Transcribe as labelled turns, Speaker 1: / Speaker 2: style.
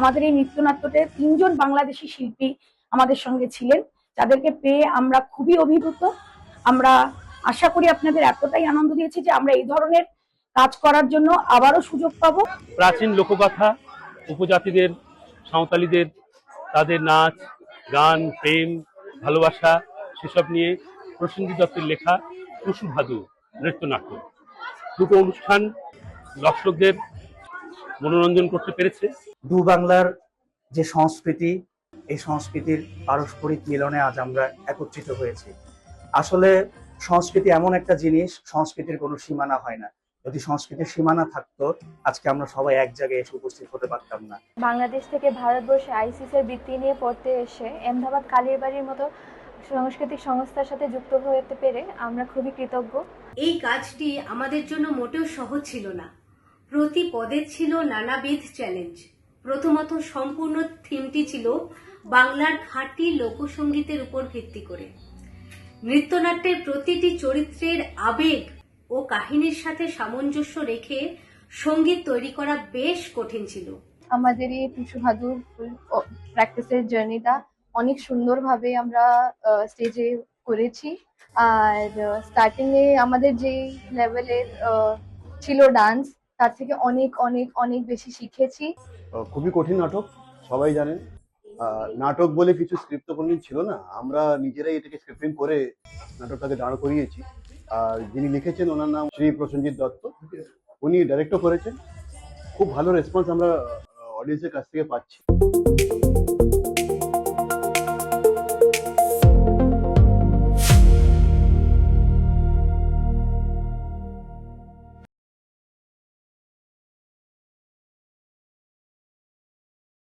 Speaker 1: আমাদের এই নৃত্যনাট্যতে 3জন বাংলাদেশি শিল্পী আমাদের সঙ্গে ছিলেন, যাদেরকে পেয়ে আমরা খুবই অভিভূত। আমরা আশা করি আপনাদের এতটাই আনন্দ দিয়েছি যে আমরা এই ধরনের কাজ করার জন্য আবারও সুযোগ পাবো।
Speaker 2: প্রাচীন লোকগাথা, উপজাতিদের, সাঁওতালিদের, তাদের নাচ, গান, প্রেম, ভালোবাসা, সেসব নিয়ে প্রসেনজিৎ দত্তের লেখা টুসু ভাদু নৃত্যনাট্য। দুটো অনুষ্ঠান দর্শকদের মনোরঞ্জন করতে পেরেছে।
Speaker 3: দু বাংলার যে সংস্কৃতি, এই সংস্কৃতির পারস্পরিক মিলনে আজ আমরা একত্রিত হয়েছি। আসলে সংস্কৃতি এমন একটা জিনিস, সংস্কৃতির কোনো সীমানা হয় না। যদি সংস্কৃতির সীমানা থাকতো, আজকে আমরা সবাই এক জায়গায় এসে উপস্থিত হতে পারতাম না।
Speaker 4: বাংলাদেশ থেকে ভারতবর্ষে আইসিসির বৃত্তি নিয়ে পড়তে এসে আহমেদাবাদ কালীর বাড়ির মতো সাংস্কৃতিক সংস্থার সাথে যুক্ত হতে পেরে আমরা খুবই কৃতজ্ঞ।
Speaker 5: এই কাজটি আমাদের জন্য মোটেও সহজ ছিল না। প্রতি পদে ছিল নানাবিধ চ্যালেঞ্জ। প্রথমত, সম্পূর্ণ থিমটি ছিল বাংলার খাঁটি লোকসঙ্গীতের উপর ভিত্তি করে। নৃত্যনাট্যের প্রতিটি চরিত্রের আবেগ ও কাহিনীর সাথে সামঞ্জস্য রেখে সঙ্গীত তৈরি করা বেশ কঠিন ছিল।
Speaker 4: আমাদের এই টুসু ভাদুর প্র্যাকটিসের জার্নিটা অনেক সুন্দরভাবে আমরা স্টেজে করেছি। আর স্টার্টিং এ আমাদের যে লেভেলের ছিল ডান্স, তার থেকে অনেক অনেক অনেক বেশি শিখেছি।
Speaker 6: খুবই কঠিন নাটক, সবাই জানেন। নাটক বলে কিছু স্ক্রিপ্ট তো কোনোদিন ছিল না, আমরা নিজেরাই এটাকে স্ক্রিপ্টিং করে নাটকটাকে দাঁড় করিয়েছি। আর যিনি লিখেছেন ওনার নাম শ্রী প্রসেনজিৎ দত্ত, উনি ডাইরেক্টও করেছেন। খুব ভালো রেসপন্স আমরা অডিয়েন্সের কাছ থেকে পাচ্ছি।